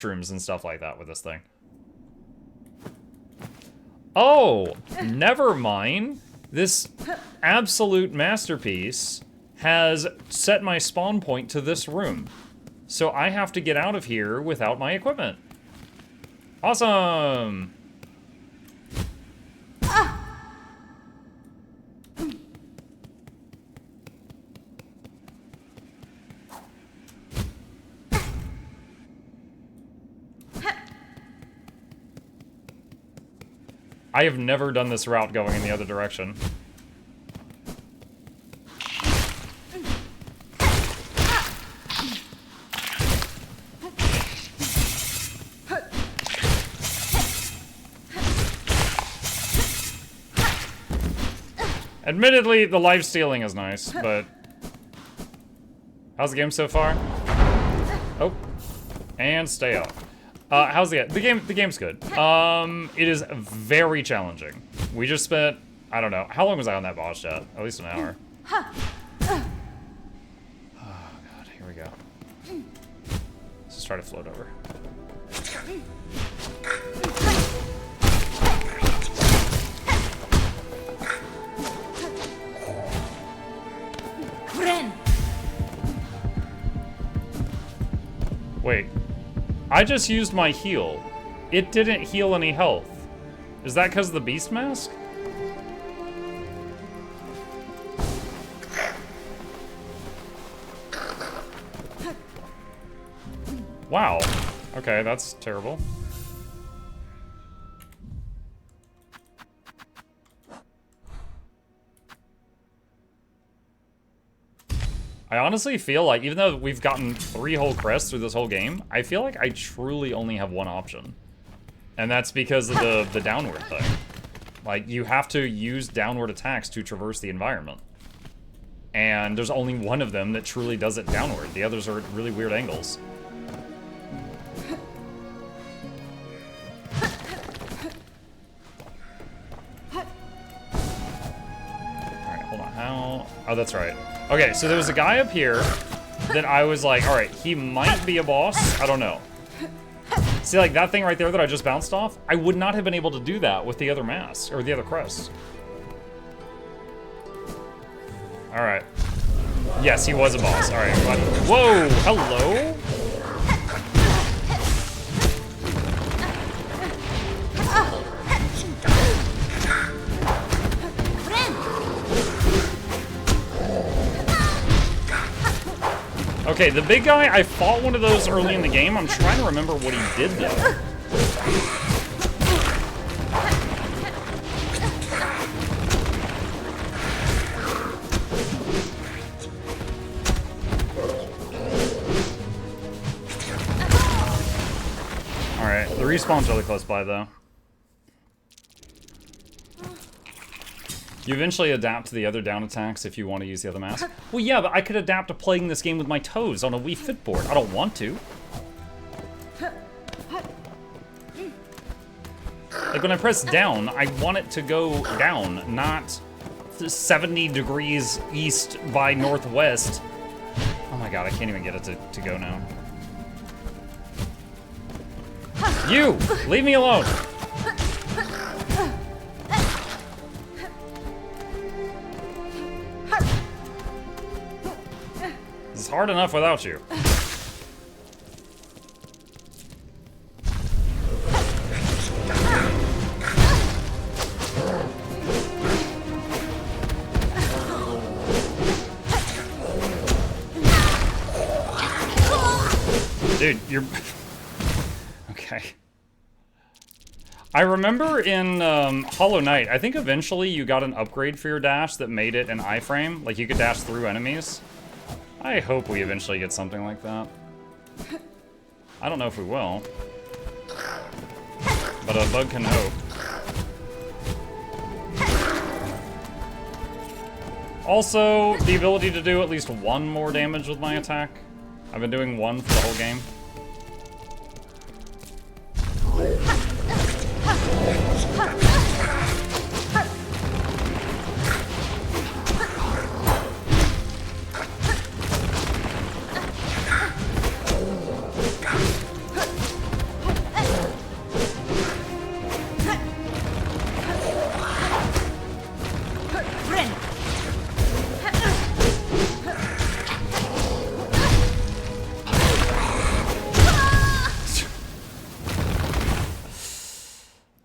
mushrooms and stuff like that with this thing. Oh, never mind. This absolute masterpiece has set my spawn point to this room. So I have to get out of here without my equipment. Awesome! I have never done this route going in the other direction. Admittedly, the life stealing is nice, but... How's the game so far? Oh. And stay up. How's the game? The game's good. It is very challenging. We just spent, I don't know, how long was I on that boss chat? At least an hour. Oh god, here we go. Let's just try to float over. Wait. I just used my heal. It didn't heal any health. Is that because of the beast mask? Wow. Okay, that's terrible. I honestly feel like, even though we've gotten 3 whole crests through this whole game, I feel like I truly only have one option. And that's because of the downward thing. Like, you have to use downward attacks to traverse the environment. And there's only one of them that truly does it downward. The others are at really weird angles. Alright, hold on. How... Oh, that's right. Okay, so there was a guy up here that I was like, alright, he might be a boss. I don't know. See, like, that thing right there that I just bounced off? I would not have been able to do that with the other mask, or the other crest. Alright. Yes, he was a boss. Alright, whoa! Hello? Okay, the big guy, I fought one of those early in the game. I'm trying to remember what he did, though. Alright, the respawn's really close by, though. You eventually adapt to the other down attacks if you want to use the other mask. Well, yeah, but I could adapt to playing this game with my toes on a Wii Fit board. I don't want to. Like, when I press down, I want it to go down, not 70 degrees east by northwest. Oh my god, I can't even get it to go now. You! Leave me alone! It's hard enough without you. Dude, you're... Okay. I remember in Hollow Knight, I think eventually you got an upgrade for your dash that made it an iframe. Like, you could dash through enemies. I hope we eventually get something like that. I don't know if we will. But a bug can hope. Also, the ability to do at least 1 more damage with my attack. I've been doing 1 for the whole game.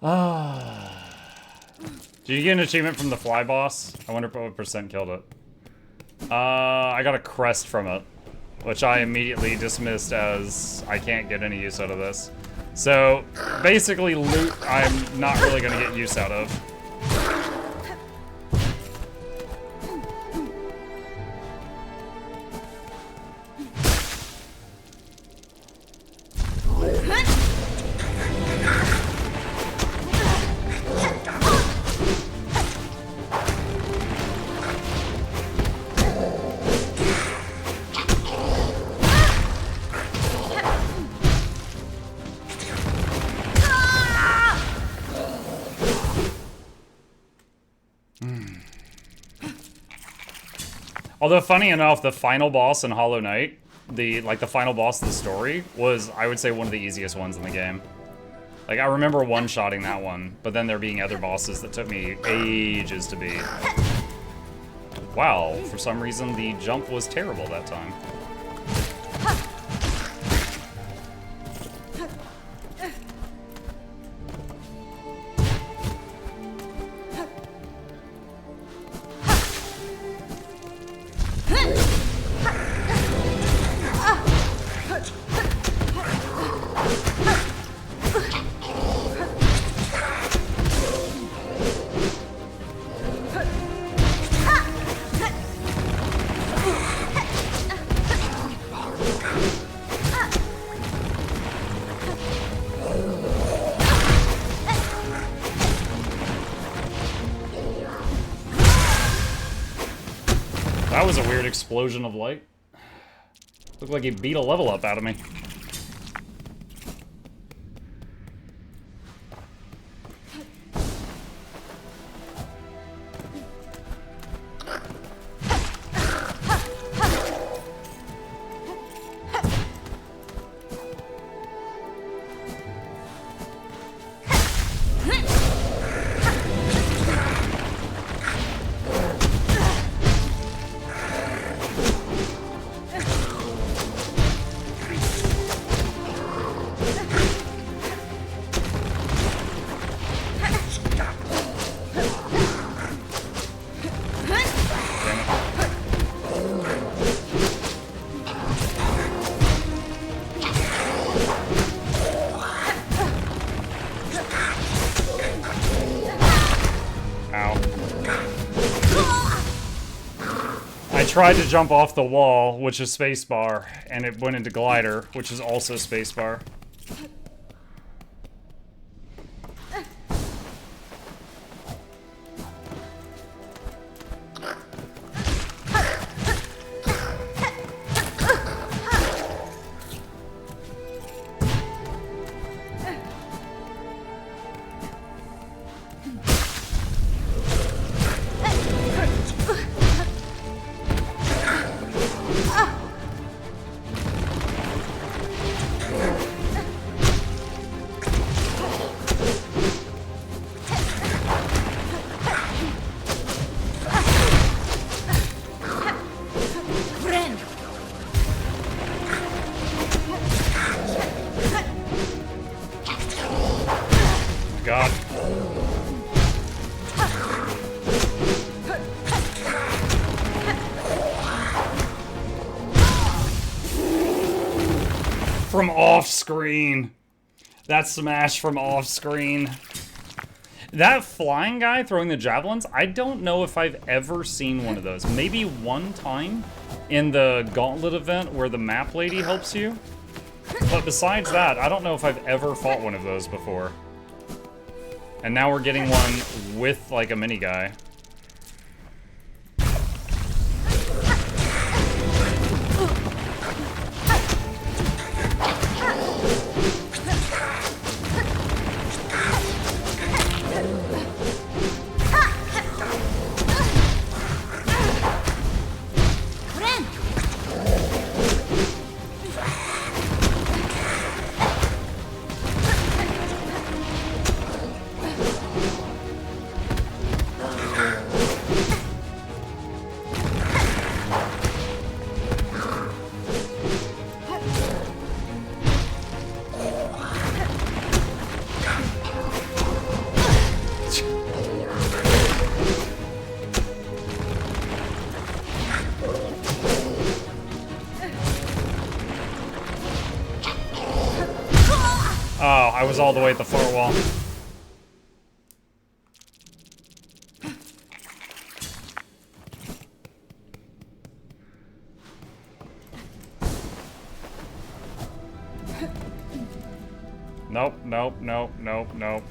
Did you get an achievement from the fly boss? I wonder what percent killed it. I got a crest from it, which I immediately dismissed as I can't get any use out of this. So, basically loot I'm not really gonna get use out of. Although, funny enough, the final boss in Hollow Knight, the final boss of the story, was, I would say, one of the easiest ones in the game. Like, I remember one-shotting that one, but then there being other bosses that took me ages to beat. Wow, for some reason, the jump was terrible that time. That was a weird explosion of light. Looked like he beat a level up out of me. Tried to jump off the wall, which is spacebar, and it went into glider, which is also spacebar. God. From off screen. That smash from off screen. That flying guy throwing the javelins, I don't know if I've ever seen one of those. Maybe one time in the Gauntlet event where the map lady helps you. But besides that, I don't know if I've ever fought one of those before. And now we're getting one with, like, a mini guy. Oh, I was all the way at the far wall. Nope, nope, nope, nope, nope.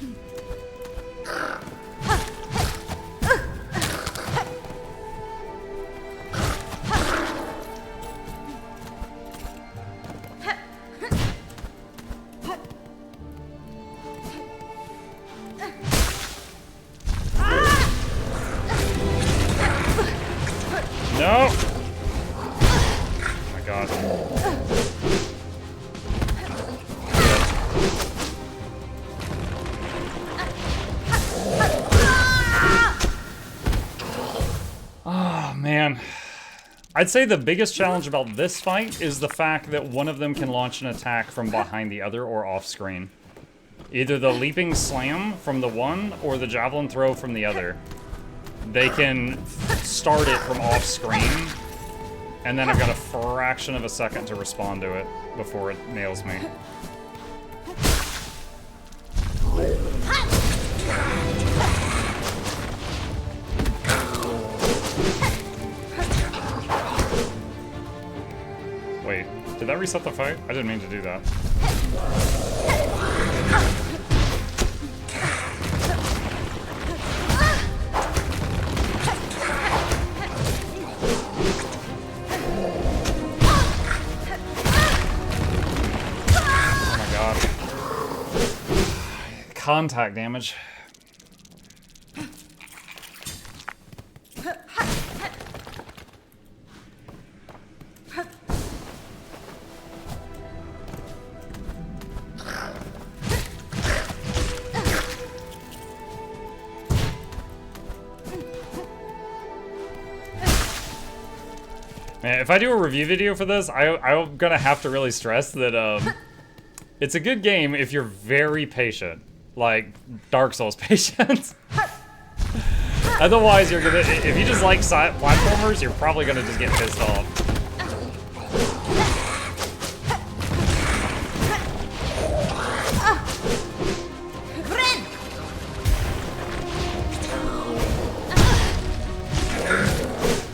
No! Oh my god. Oh, man. I'd say the biggest challenge about this fight is the fact that one of them can launch an attack from behind the other or off screen. Either the leaping slam from the one or the javelin throw from the other. They can start it from off screen, and then I've got a fraction of a second to respond to it before it nails me. Wait, did that reset the fight? I didn't mean to do that. Contact damage. Man, if I do a review video for this, I'm gonna have to really stress that it's a good game if you're very patient. Like Dark Souls patience. Otherwise, you're gonna, if you just like platformers, you're probably gonna just get pissed off.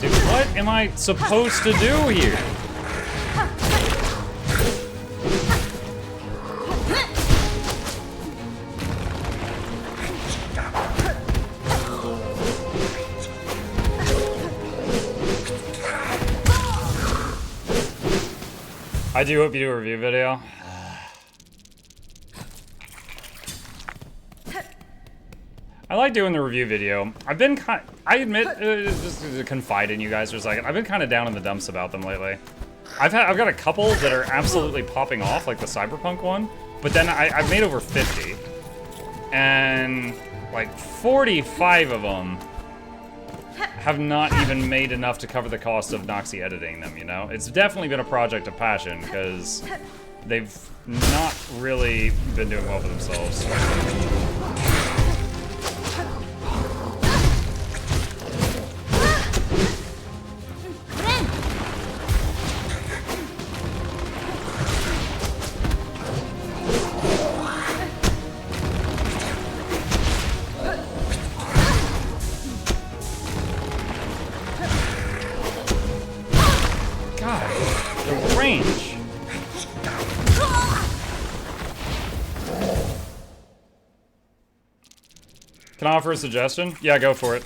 Dude, what am I supposed to do here? I do hope you do a review video. I like doing the review video. I've been I admit, just to confide in you guys for a second, I've been kind of down in the dumps about them lately. I've got a couple that are absolutely popping off, like the Cyberpunk one, but then I've made over 50. And like 45 of them have not even made enough to cover the cost of Noxie editing them, you know? It's definitely been a project of passion, because they've not really been doing well for themselves. Can I offer a suggestion? Yeah, go for it.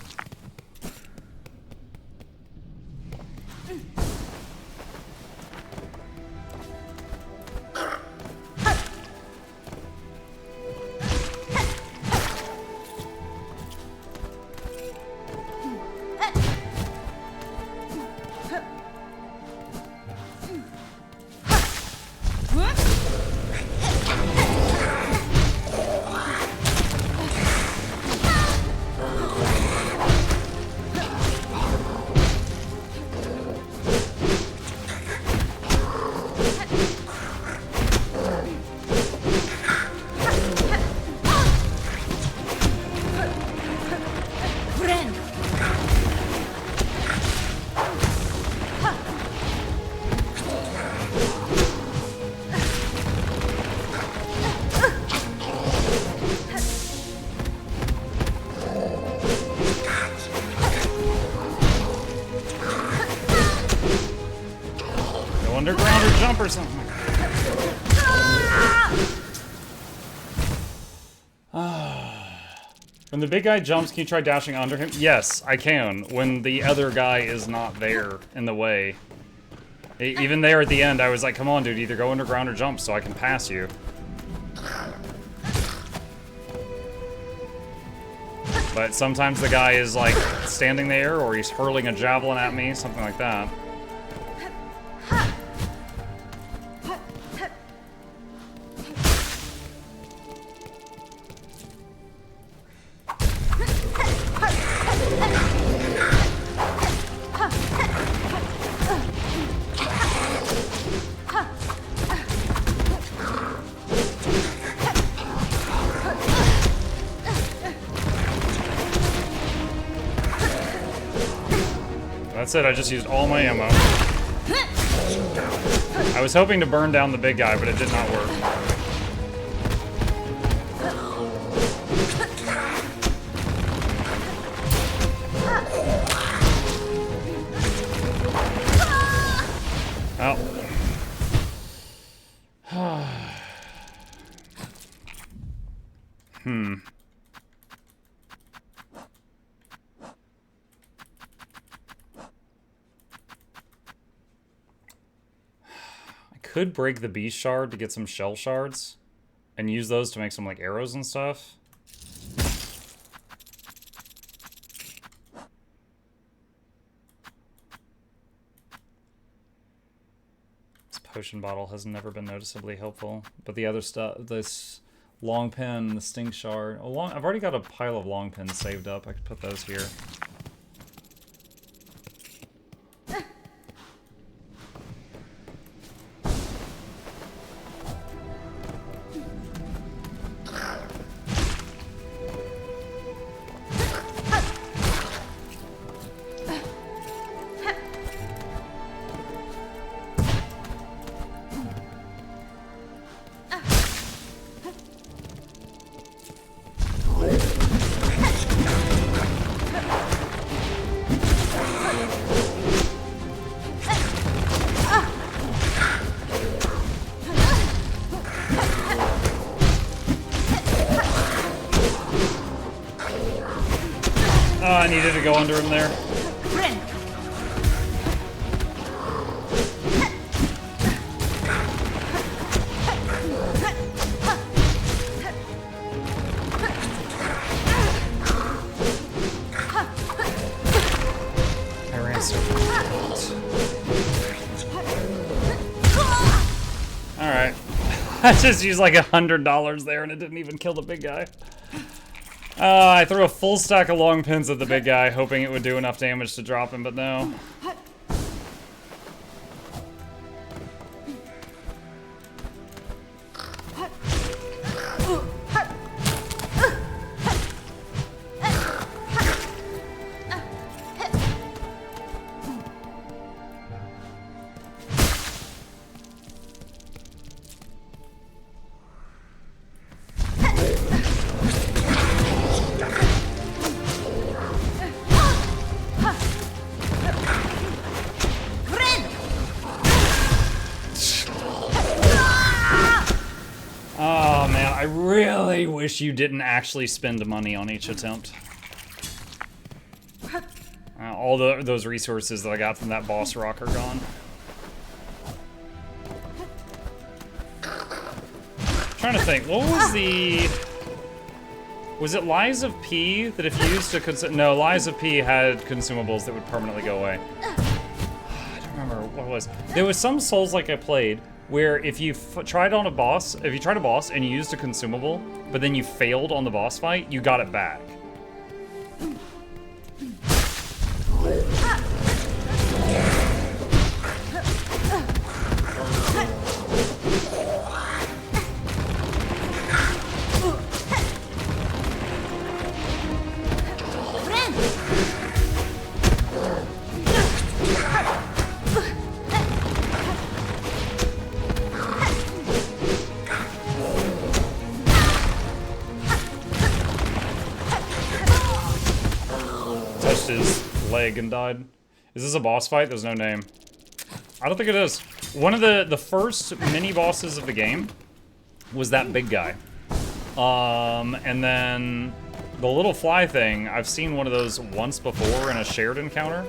When the big guy jumps, can you try dashing under him? Yes, I can. When the other guy is not there in the way. Even there at the end, I was like, come on, dude, either go underground or jump so I can pass you. But sometimes the guy is like standing there or he's hurling a javelin at me, something like that. That's it, I just used all my ammo. I was hoping to burn down the big guy, but it did not work. Oh. Could break the beast shard to get some shell shards and use those to make some like arrows and stuff. This potion bottle has never been noticeably helpful, but the other stuff, this long pin, the stink shard, I've already got a pile of long pins saved up. I could put those here. I needed to go under him there. I ran so fast. Alright. I just used like $100 there and it didn't even kill the big guy. I threw a full stack of long pins at the big guy, hoping it would do enough damage to drop him, but no. I really wish you didn't actually spend money on each attempt. All those resources that I got from that boss rock are gone. I'm trying to think, what was the... Was it Lies of P that if used to no, Lies of P had consumables that would permanently go away. I don't remember what it was. There was some Souls-like I played where if you tried a boss and you used a consumable, but then you failed on the boss fight, you got it back. His leg and died. Is this a boss fight? There's no name. I don't think it is. One of the first mini bosses of the game was that big guy. And then The little fly thing, I've seen one of those once before in a shared encounter.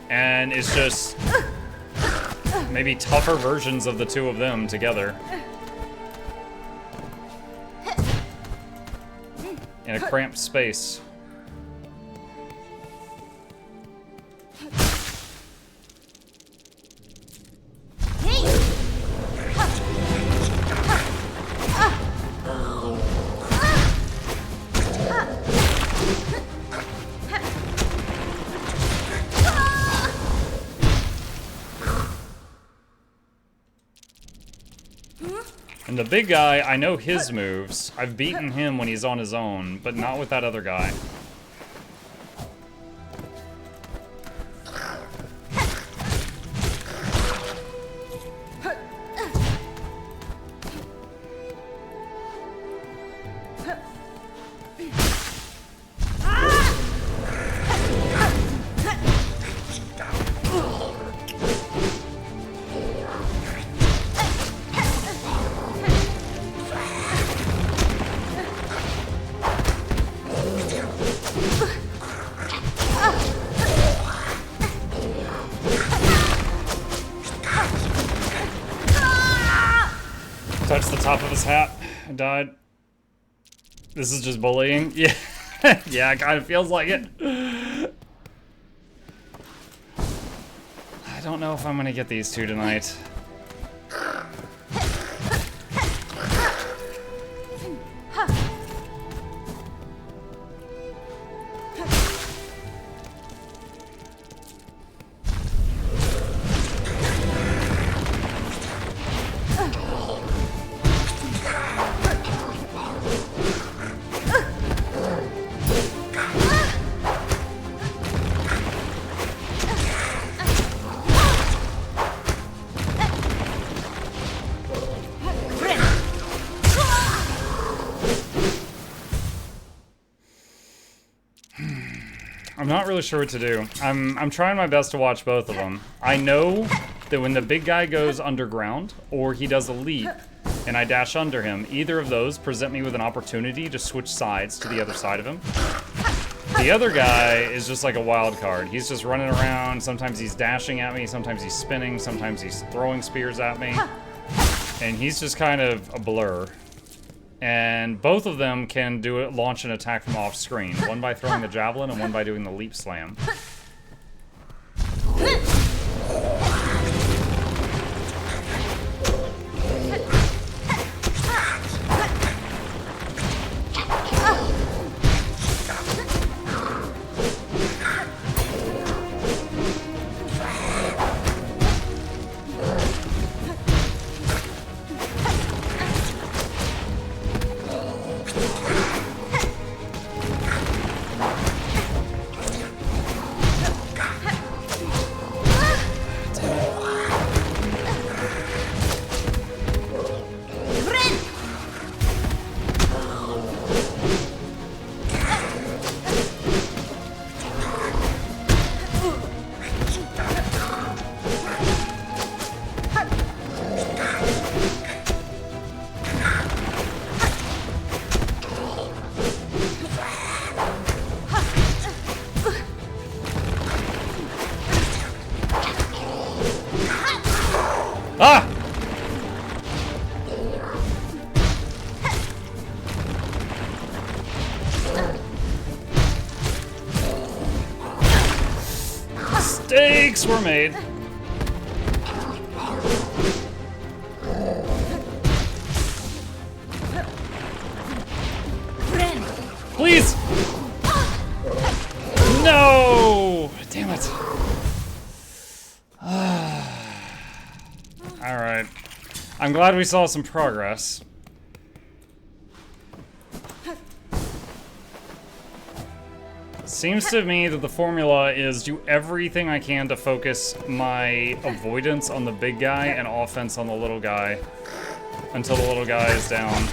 And it's just maybe tougher versions of the two of them together. In a cramped space. And the big guy, I know his moves. I've beaten him when he's on his own, but not with that other guy. Touched the top of his hat and died. This is just bullying. Yeah, yeah, it kind of feels like it. I don't know if I'm gonna get these two tonight. I'm not really sure what to do. I'm trying my best to watch both of them. I know that when the big guy goes underground, or he does a leap, and I dash under him, either of those present me with an opportunity to switch sides to the other side of him. The other guy is just like a wild card. He's just running around. Sometimes he's dashing at me, sometimes he's spinning, sometimes he's throwing spears at me. And he's just kind of a blur. And both of them can do it, launch an attack from off screen. One by throwing the javelin and one by doing the leap slam. Ah! Mistakes were made. Please! No! Damn it. Alright. I'm glad we saw some progress. Seems to me that the formula is do everything I can to focus my avoidance on the big guy and offense on the little guy until the little guy is down.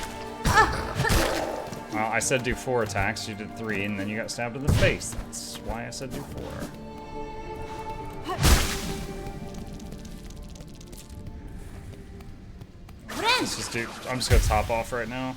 Well, I said do 4 attacks, you did 3, and then you got stabbed in the face. That's why I said do 4. Let's just do, I'm just gonna top off right now.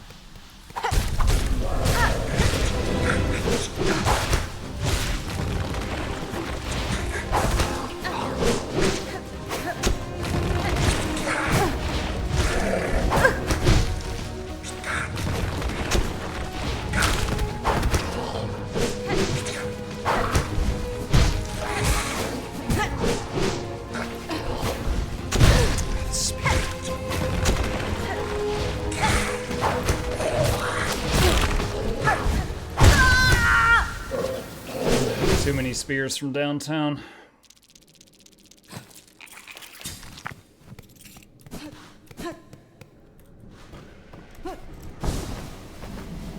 Too many spears from downtown.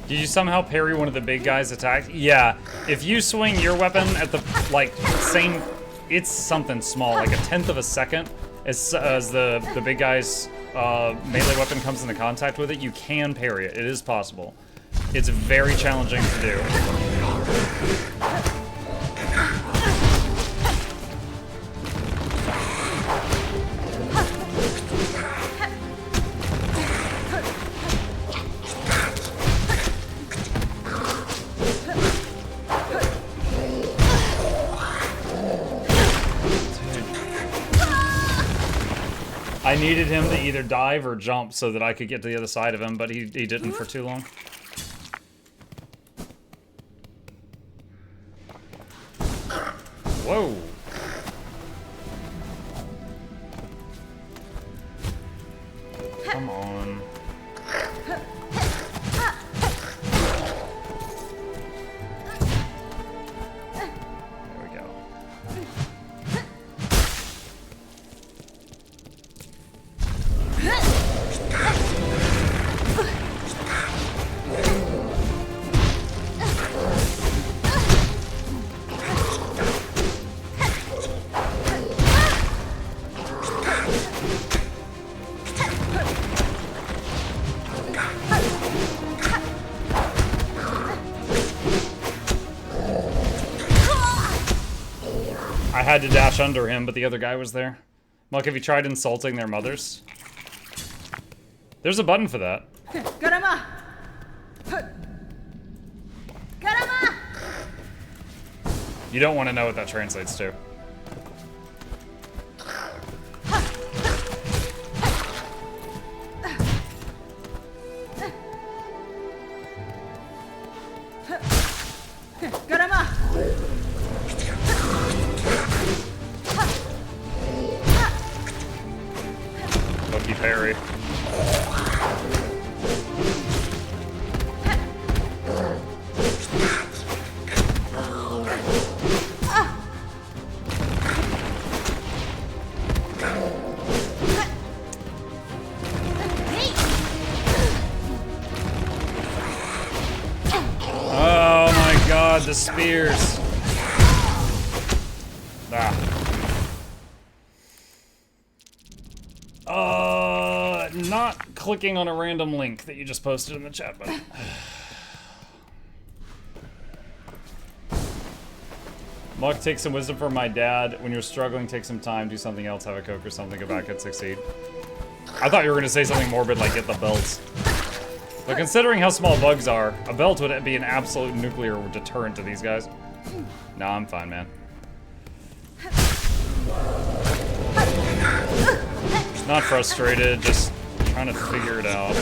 Did you somehow parry one of the big guys' attacks? Yeah, if you swing your weapon at the, like, same, it's something small, like 1/10 of a second, as the big guy's melee weapon comes into contact with it, you can parry it. It is possible. It's very challenging to do. I needed him to either dive or jump so that I could get to the other side of him, but he didn't for too long. Whoa. Come on. There we go. I had to dash under him, but the other guy was there. Muck, have you tried insulting their mothers? There's a button for that. You don't want to know what that translates to. Lucky parry. Oh my god, the spears. Not clicking on a random link that you just posted in the chat button. Muck, take some wisdom from my dad. When you're struggling, take some time, do something else, have a Coke or something, go back and succeed. I thought you were gonna say something morbid like get the belts. But considering how small bugs are, a belt would be an absolute nuclear deterrent to these guys. No, I'm fine, man. Not frustrated, just trying to figure it out.